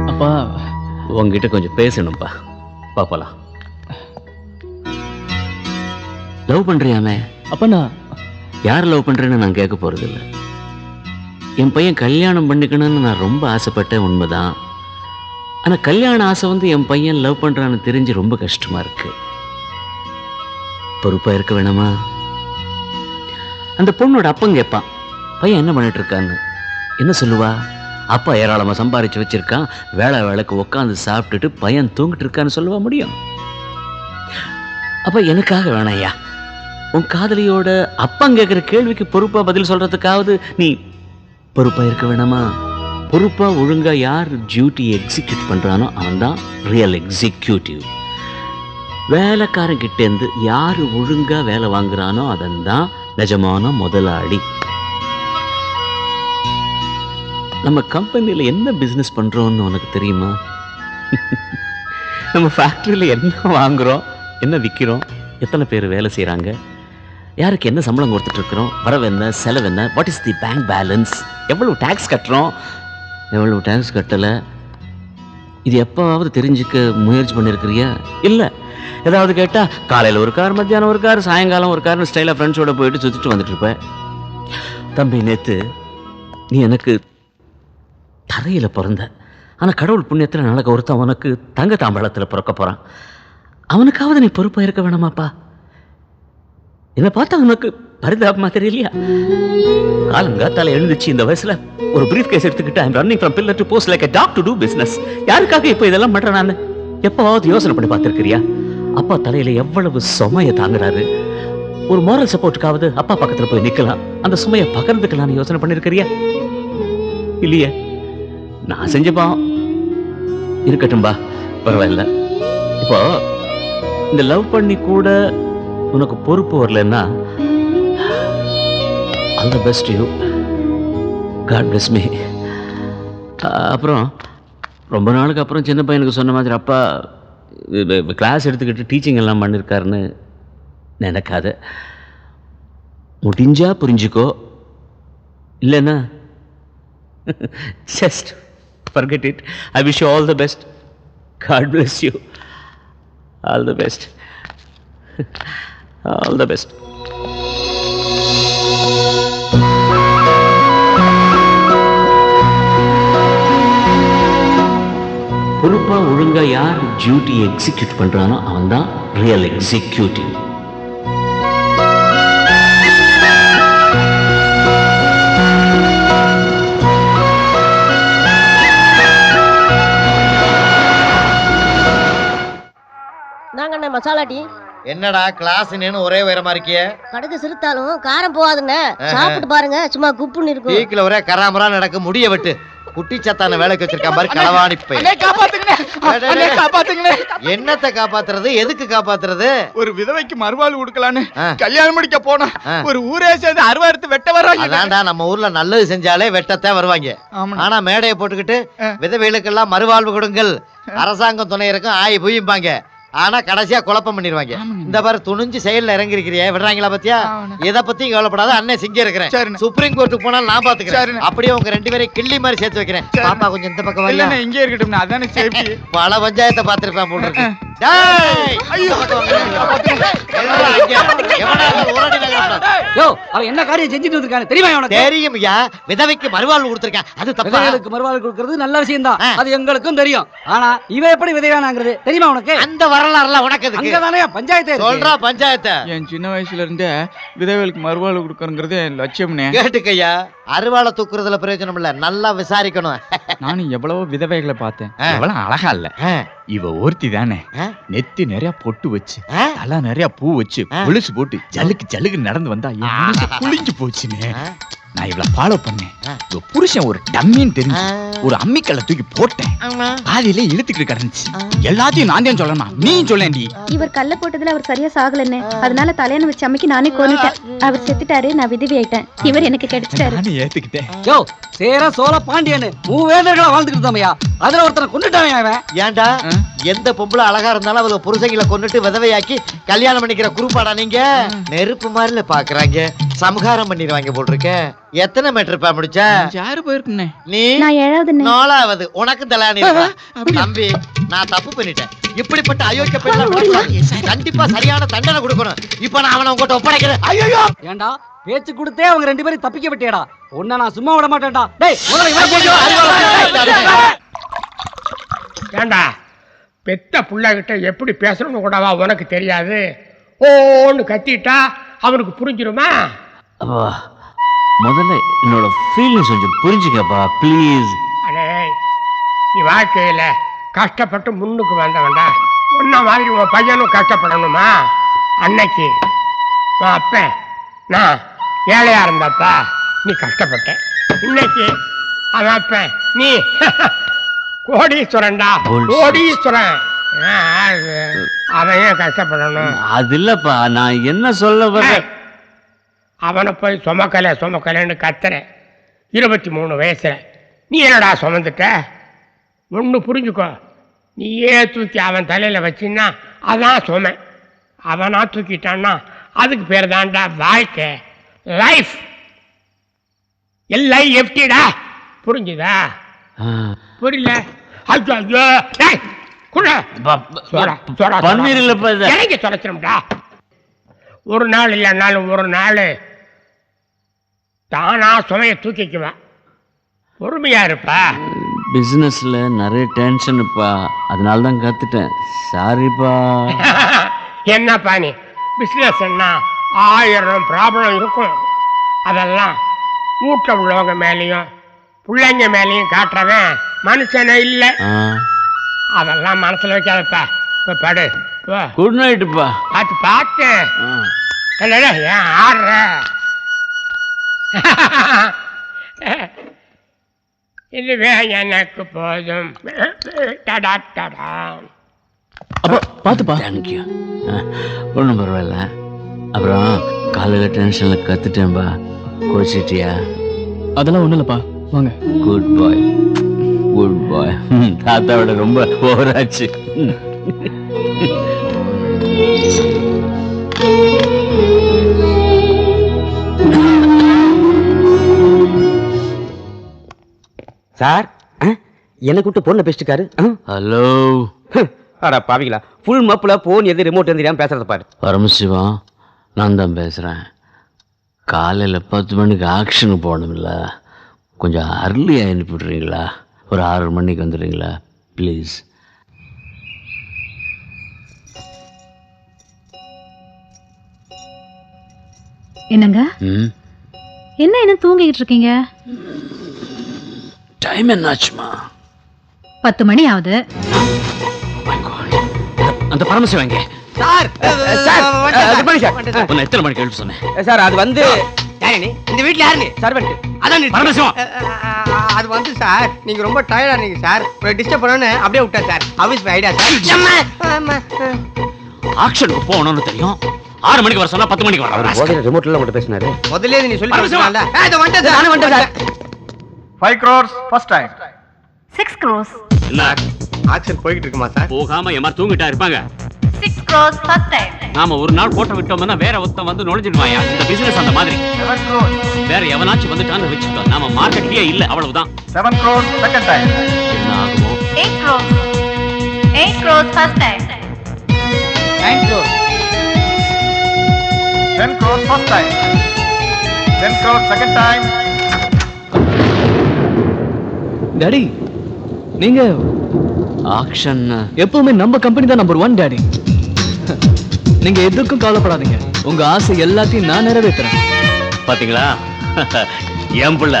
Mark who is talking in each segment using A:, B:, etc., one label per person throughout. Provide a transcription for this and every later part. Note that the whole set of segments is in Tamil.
A: அப்பா
B: உங்ககிட்ட கொஞ்சம் பேசணும்பா. பாப்பலாம். லவ் பண்றியாமே?
A: அப்பா நான்
B: யார் லவ் பண்றேன்னு நான் கேட்க போறது இல்லை. என் பையன் கல்யாணம் பண்ணிக்கணும்னு நான் ரொம்ப ஆசைப்பட்டேன், உண்மைதான். ஆனா கல்யாண ஆசை வந்து என் பையன் லவ் பண்றான்னு தெரிஞ்சு ரொம்ப கஷ்டமா இருக்கு. பொறுப்பா இருக்க வேணாமா? அந்த பொண்ணோட அப்பன் கேட்பான், பையன் என்ன பண்ணிட்டு இருக்கான்னு. என்ன சொல்லுவா? அப்பா ஏராளமா சம்பாரிச்சு வச்சிருக்கான், வேலை வேலைக்கு உட்காந்து சாப்பிட்டுட்டு பையன் தூங்கிட்டு இருக்கான்னு சொல்லுவா முடியும்? அப்ப எனக்காக வேணாயா, உன் காதலியோட அப்பன் கேட்கிற கேள்விக்கு பொறுப்பா பதில் சொல்றதுக்காவது நீ பொறுப்பா இருக்க வேணாமா? பொறுப்பா ஒழுங்கா யார் டியூட்டி எக்ஸிக்யூட் பண்றானோ அவன் தான் ரியல் எக்ஸிக்யூட்டிவ். வேலைக்காரன் கிட்ட இருந்து யாரு ஒழுங்கா வேலை வாங்குறானோ அதன் தான் நிஜமான முதலாளி. நம்ம கம்பெனியில் என்ன பிசினஸ் பண்றோம்னு உனக்கு தெரியுமா? நம்ம ஃபேக்டரியில் என்ன வாங்குறோம், என்ன விற்கிறோம், எத்தனை பேர் வேலை செய்கிறாங்க, யாருக்கு என்ன சம்பளம் கொடுத்துட்டு இருக்கிறோம், வரவு என்ன, செலவு என்ன, what is the bank balance, எவ்வளவு டேக்ஸ் கட்டுறோம், எவ்வளவு டேக்ஸ் கட்டலை, இது எப்போவாவது தெரிஞ்சுக்க முயற்சி பண்ணியிருக்கிறியா? இல்லை. ஏதாவது கேட்டால் காலையில் ஒரு கார், மத்தியானம் ஒரு கார், சாயங்காலம் ஒரு கார்னு ஸ்டைலாக ஃப்ரெண்ட்ஸோட போயிட்டு சுற்றிட்டு வந்துட்டு இருப்பேன். தம்பி, நேற்று நீ எனக்கு தரையில் பிறந்த, ஆனால் கடவுள் புண்ணியத்தில் நாளைக்கு ஒருத்தன் உனக்கு தங்க தாம்பழத்தில் பிறக்க போகிறான். அவனுக்காவது நீ பொறுப்பாக இருக்க வேணாமாப்பா? என்னை பார்த்தா உனக்கு பரிதாபமா தெரியலையா? காலங்காத்தால எழுந்துச்சு இந்த வயசுல ஒரு பிரீஃப் கேஸ் எடுத்துக்கிட்டு I'm running from pillar to post like a dog to do business. யாருக்காக இப்போ இதெல்லாம் பண்றேன் நான்? எப்பவாவது யோசனை பண்ணி பார்த்திருக்கிறியா? அப்பா தலையில எவ்வளவு சுமைய தாங்குறாரு. ஒரு மாரல் சப்போர்ட்டுக்காவது அப்பா பக்கத்துல போய் நிக்கலாம், அந்த சுமையை பகிர்ந்துக்கலாம்னு யோசனை பண்ணிருக்கிறியா? இல்லையே. நான் செஞ்ச பாவம் இருக்கட்டும்பா, பரவாயில்ல. இப்போ இந்த லவ் பண்ணி கூட உனக்கு பொறுப்பு வரலன்னா all the best you. God bless me. அப்புறம் ரொம்ப நாளுக்கு அப்புறம் சின்ன பையனுக்கு சொன்ன மாதிரி அப்பா கிளாஸ் எடுத்துக்கிட்டு டீச்சிங் எல்லாம் பண்ணியிருக்காருன்னு நினைக்காத. முடிஞ்சா புரிஞ்சுக்கோ, இல்லைன்னா just forget it. I wish you all the best. God bless you. All the best. All the best. பொறுப்பா ஒழுங்கா யார் டியூட்டி எக்ஸிக்யூட் பண்றானோ அவன் தான் ரியல் எக்ஸிக்யூட்டிவ்.
C: நாங்க மசாலா டீ.
D: என்னடா கிளாஸ் ஒரே உயரமா இருக்கிய?
C: கடுகு சிறுத்தாலும் காரம் போகாதுன்னு சாப்பிட்டு பாருங்க, சும்மா குப்புன்னு இருக்கும்.
D: டீக்குல ஒரே கராமரா நடக்க, முடிய வெட்டு. குட்டி சத்தான வேலைக்கு வச்சிருக்கான் பாரு, களவாணி பையன். என்னத்தை காப்பாத்துறது, எதுக்கு காப்பாத்துறது?
E: ஒரு விதவைக்கு மறுவாழ்வு கொடுக்கலான்னு கல்யாணம் முடிக்க போனா ஒரு ஊரே சேர்ந்து அறுவாறுத்து வெட்ட வர்றாங்க.
D: அதான்டா, நம்ம ஊர்ல நல்லது செஞ்சாலே வெட்டத்தான் வருவாங்க. ஆனா மேடையை போட்டுக்கிட்டு விதவைகளுக்கெல்லாம் மறுவாழ்வு கொடுங்கள், அரசாங்கம் துணை இருக்கும், ஆய் புய்யும்பாங்க. ஆனா கடைசியா குழப்பம் பண்ணிடுவாங்க. இந்த பாரு, துணிஞ்சு செயல்ல இறங்கி இருக்கிறியா, விடுறாங்களா பத்தியா? எதை பத்தியும் கவலைப்படாத, அண்ணன் சிங்க இருக்கிறேன். சுப்ரீம் கோர்ட்டுக்கு போனாலும் நான் பாத்துக்கிறேன். அப்படியே உங்க ரெண்டு பேரையும் கிள்ளி மாதிரி சேர்த்து வைக்கிறேன். பாப்பா கொஞ்சம் இந்த பக்கம் வரல,
E: இங்கே இருக்கட்டும். அதானே சேஃப்டி.
D: பல பஞ்சாயத்தை பாத்துருப்பேன் போல இருக்கு.
F: என்ன காரியம் செஞ்சுட்டு இருக்காங்க தெரியுமா?
D: தெரியும் ஐயா, விதவைக்கு மறுவாழ்வு கொடுத்திருக்கேன். அது
F: தப்பு. மறுவாழ்வு கொடுக்கிறது நல்ல விஷயம் தான், அது எங்களுக்கும் தெரியும். ஆனா இவ எப்படி விதவையானாங்கிறது தெரியுமா உனக்கு?
D: அந்த வரலாறுலாம் உனக்கு எதுக்கு?
F: அங்கதானே பஞ்சாயத்து
D: சொல்றா. பஞ்சாயத்தை
E: என் சின்ன வயசுல இருந்தே விதவைகளுக்கு மறுவாழ்வு கொடுக்கறங்கிறது என் லட்சியம்னே.
D: கேட்டுக்கையா, அறுவாளை தூக்குறதுல பிரயோஜனம் இல்ல, நல்லா விசாரிக்கணும்.
E: நானும் எவ்வளவோ விதவைகளை பார்த்தேன், எவ்வளவு அழகா இல்ல. இவ ஒருத்தி தானே நெத்தி நிறைய பொட்டு வச்சு, தலை நிறைய பூ வச்சு, கொலுசு போட்டு ஜல்லுக்கு ஜல்லுக்கு நடந்து வந்தா குளிஞ்சு போச்சுன்னு நான் இவளை ஃபாலோ பண்ணேன். புருஷன் ஒரு டம்மின்னு தெரிஞ்சு ஒரு அம்மிக்கல்ல தூக்கி போட்டேன். பாதியில இழுத்துக்கிட்டு கிடந்துச்சு. எல்லாத்தையும் நான் தான் சொல்லணுமா? நீ சொல்லேன்டி.
G: இவர் கல்ல போட்டதுல அவர் சரியா சாகலன்னு, அதனால தலையணை வச்சு அம்மிக்கு நானே கொன்னுட்டேன். அவர் செத்துட்டாரு, நான் விதவி ஆயிட்டேன். இவர் எனக்கு கிடைச்சிட்டாரு.
E: நானே ஏத்துக்கிட்டேன்.
F: யோ சேர சோழ பாண்டியன்னு மூவேந்தர்களா வாழ்ந்துட்டு இருந்தோமையா, அதுல ஒருத்தனை கொண்டுட்டான் அவன்.
D: ஏன்டா, எந்த பொம்பளை அழகா இருந்தாலும் அவங்க புருஷங்களை கொண்டுட்டு விதவையாக்கி கல்யாணம் பண்ணிக்கிற குரூப்பாடா நீங்க? நெருப்பு மாதிரில பாக்குறாங்க, சமகாரம் பண்ணிடுவாங்க போட்டிருக்க. எத்தனை மீட்டர்ப்பா முடிச்ச?
E: 6 போயிருக்குண்ணே.
D: நீ
G: நான் 7வது
D: 4வது. உனக்கு தலானி தம்பி, நான் தப்பு பண்ணிட்டேன். இப்படிப்பட்ட அயோக்கிய பெண்ண கண்டிப்பா சரியான தண்டனை கொடுக்கணும். இப்ப நான் அவனை உங்ககிட்ட ஒப்படைக்கிறேன். ஐயோ,
F: ஏண்டா பேச்சு கொடுத்தே அவங்க 2 பேரும் தப்பிக்க விட்டியடா. உன்னை நான் சும்மா விட மாட்டேன்டா. டேய்
A: ஏண்டா பெத்த புள்ளகிட்ட எப்படி பேசணும்னு கூடவா உனக்கு தெரியாது? ஓன்னு கத்திட்டா அவனுக்கு புரிஞ்சிருமா?
B: அப்பா முதல்ல என்னோட ஃபீலிங்ஸ் கொஞ்சம் புரிஞ்சுக்கப்பா ப்ளீஸ்.
A: அடே, நீ வாழ்க்கையில கஷ்டப்பட்டு முன்னுக்கு வந்தவன்டா. உன்ன மாதிரி உன் பையனும் கஷ்டப்படணுமா? அன்னைக்கு உன் அப்பன் நான் ஏழையா இருந்தப்பா நீ கஷ்டப்பட்ட. இன்னைக்கு அவன் அப்பன் நீ கோடீஸ்வரன்டா, கோடீஸ்வரன். அவன் ஏன் கஷ்டப்படணும்?
B: அது இல்லப்பா, நான் என்ன சொல்ல வரேன்.
A: அவனை போய் சுமக்கலைன்னு கத்துறேன். 23 வயசுல நீ என்னடா சுமந்துட்ட? ஒன்று புரிஞ்சுக்கோ, நீயே தூக்கி அவன் தலையில வச்சின்னா அதான் சுமை. அவனா தூக்கிட்டான்னா அதுக்கு பேர் தான்டா வாழ்க்கை, லைஃப். எல்லாம் எஃப்டிடா, புரிஞ்சுதா? புரியல? ஐயோ ஐயோ, டேய் குள்ள
B: பன்னீர் இல்லப்பா இது.
A: இறங்கி தொலைச்சிடும்டா. ஒரு நாள் இல்லைன்னாலும் ஒரு நாள் தானா சுமையை தூக்கிக்குவேன். பொறுமையா இருப்பா.
B: பிசினஸ்ல நிறைய டென்ஷன்ப்பா, அதனால தான் கத்துட்டேன். சாரிப்பா.
A: என்னப்பா நீ பிஸ்னஸ்ன்னா 1000 ப்ராப்ளம் இருக்கும். அதெல்லாம் வீட்டில் உள்ளவங்க மேலேயும் பிள்ளைங்க மேலேயும் காட்டுறவன் மனுஷனே இல்லை. அதெல்லாம் மனசுல வைக்காதப்பா. இப்போ படு.
B: குட் நைட்டுப்பா.
A: பார்த்து பார்த்து இல்லைடா, ஏன் ஆடுற? இதுவே எனக்கு போதும். டடா டடா.
B: பார்த்துப்பா. தேங்க்யூ. ஒன்றும் பரவாயில்ல. அப்புறம் காலையில் டென்ஷனில் கற்றுட்டேன்பா. குடிச்சிட்டியா?
F: அதெல்லாம் ஒன்றும் இல்லைப்பா, வாங்க.
B: குட் பாய், குட் பாய். தாத்தாவோட ரொம்ப ஓவராச்சு.
F: சார் என்ன கூப்பிட்டு போன்ல பேசிட்டுக்காரு.
B: ஹலோ.
F: அட பாவிங்களா, ஃபுல் மப்பில் போன் எது ரிமோட் தெரியாமல் பேசுறத பாரு.
B: பரமசிவம், நான் தான் பேசுகிறேன். காலையில் 10 மணிக்கு ஆக்ஷனுக்கு போகணும்ல, கொஞ்சம் அர்லியாக அனுப்பிவிட்றீங்களா? ஒரு 6 மணிக்கு வந்துடுறீங்களா ப்ளீஸ்?
G: என்னங்க
B: ம்,
G: என்ன தூங்கிக்கிட்டு இருக்கீங்க?
B: டைம் என்னாச்சுமா?
G: 10 மணி ஆகுது.
B: அந்த பரமசிவம் எங்கே?
F: சார்
B: உன்னை எத்தனை மணிக்கு எழுப்ப சொன்னேன்?
F: சார் அது வந்து இந்த வீட்ல யாரு? சர்வெண்ட். அதான்
B: பரமசிவம்.
H: அது வந்து சார், நீங்க ரொம்ப டயர்டா இருந்தீங்க சார், டிஸ்டர்ப் பண்ணனே அப்படியே விட்டா சார். Office idea sir.
B: ஆக்ஷனுக்கு போகணும்னு தெரியும். 6 மணிக்கு வர சொன்னா 10 மணிக்கு வர.
F: ரிமோட்ல உங்கள்கிட்ட பேசினாரு.
H: முதல்ல நீ சொல்லி கொடுத்தீங்கல்ல. இதோ வந்துட்டேன் சார்.
F: நானும் வந்துட்டேன் sir.
I: 5 crores first time.
G: 6 crores.
B: என்ன
H: ஆக்ஷன் போயிட்டு இருக்குமா சார்?
B: போகாம ஏமா தூங்கிட்டா இருப்பாங்க.
G: 6 crores first time.
B: நாம ஒரு நாள் போட்ட விட்டோம்னா வேற ஒருத்தன் வந்து நுழைஞ்சிடுவாயா? இந்த பிசினஸ் அந்த மாதிரி.
I: 7 crores.
B: வேற எவனாச்சும் வந்துட்டான்னு வச்சுக்கோ, நாம மார்க்கெட்லயே இல்ல, அவ்வளவுதான்.
I: 7 crores second time.
B: என்ன ஆகுமோ?
G: 8 crores. 8 crores first time.
I: 9 crores. 10 crores first time. 10 crores second time.
F: Daddy, நீங்க
B: ஆக்ஷன்
F: எப்பவுமே நம்ம கம்பெனி தான் நம்பர் 1 டாடி. நீங்க எதுக்கும் கவலைப்படாதீங்க, உங்க ஆசை எல்லாத்தையும் நான் நிறைவேற்றுறேன்.
B: பாத்தீங்களா? என் புள்ள.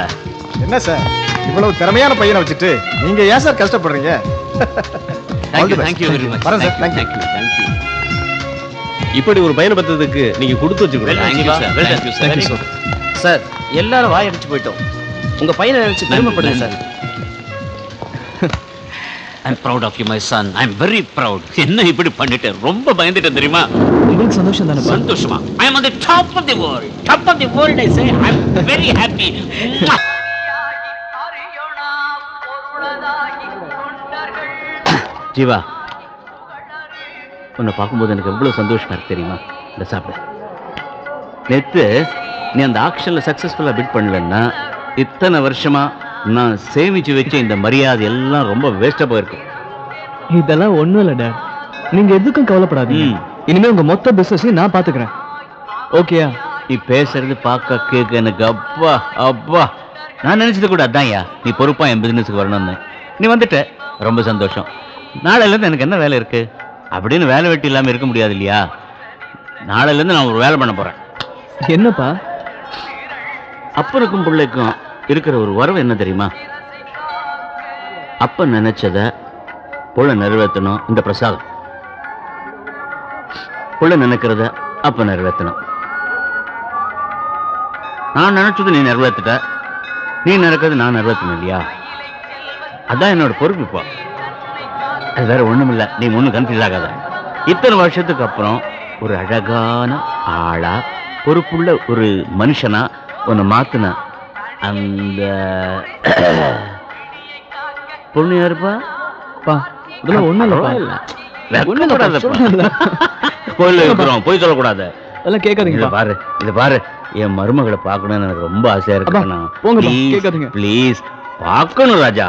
I: என்ன சார், இவ்வளவு திறமையான பையனை வச்சுட்டு நீங்க ஏன் சார் கஷ்டப்படுறீங்க?
B: Thank you very much.
I: வரேன் சார். Thank you.
B: தேங்க்யூ.
J: இப்படி ஒரு பையனை பத்ததுக்கு நீங்க கொடுத்து வச்சுக்கணும்.
B: Thank you sir.
J: சார், எல்லாரும் வாயடிச்சு போயிட்டோம். உங்க பையனை நினைச்சு பெருமைப்படுங்க sir.
B: I'm proud of you my son. I'm very proud. என்ன இப்படி பண்ணிட்டேன், ரொம்ப பயந்துட்டேன் தெரியுமா?
F: உங்களுக்கு சந்தோஷம் தானே?
B: சந்தோஷமா? I am on the top of the world. Top of the world I say. I'm very happy. Jeeva, உன்னை பார்க்கும்போது எனக்கு எவ்வளவு சந்தோஷமா இருக்கு தெரியுமா? இந்த சாப்பிடு. நேத்து நீ அந்த ஆக்ஷன்ல சக்சஸ்ஃபுல்லா பிட் பண்ணலன்னா இத்தனை வருஷமா நான் சேமிச்சு வச்ச இந்த மரியாதை எல்லாம் ரொம்ப வேஸ்டா போயிருக்கும்.
F: இதெல்லாம் ஒண்ணும் இல்ல டேட். நீங்க எதுக்கும் கவலைப்படாதீங்க. இனிமே உங்க மொத்த பிசினஸையும் நான் பாத்துக்கிறேன். ஓகேயா?
B: நீ பேசுறது பார்க்க கேட்க எனக்கு அப்பா அப்பா, நான் நினைச்சது கூட அதான்யா, நீ பொறுப்பா என் பிசினஸுக்கு வரணும்னு. நீ வந்துட்ட, ரொம்ப சந்தோஷம். நாளையிலேருந்து எனக்கு என்ன வேலை இருக்கு அப்படின்னு வேலை வெட்டி இல்லாமல் இருக்க முடியாது இல்லையா? நாளையிலேருந்து நான் ஒரு வேலை பண்ண போறேன்.
F: என்னப்பா?
B: அப்பனுக்கும் பிள்ளைக்கும் இருக்கிற ஒரு உறவு என்ன தெரியுமா? அப்ப நினைச்சத புள்ள நிறைவேற்றணும், இந்த பிரசாதம். புள்ள நினைக்கிறத அப்ப நிறைவேற்றணும். நான் நினைச்சது நீ நிறைவேற்றிட்ட, நீ நினைக்கிறது நான் நிறைவேற்றணும் இல்லையா? அதான் என்னோட பொறுப்பு. இப்போ அது வேற ஒண்ணுமில்ல, நீ ஒன்றும் கன்ஃபியூஸ் ஆகாத. இத்தனை வருஷத்துக்கு அப்புறம் ஒரு அழகான ஆளா, பொறுப்புள்ள ஒரு மனுஷனா உன்னை மாத்தின அந்த பொண்ணு யாருப்பா?
F: இதெல்லாம் ஒண்ணும் இல்லப்பா.
B: கோயில்ல இருக்கிறோம், போய் சொல்லக்கூடாது.
F: அதெல்லாம் கேட்காதீங்க.
B: இது பாரு, என் மருமகளை பார்க்கணும்னு எனக்கு ரொம்ப ஆசையா இருக்கு.
F: போங்க, கேட்காதீங்க.
B: ப்ளீஸ் பார்க்கணும் ராஜா.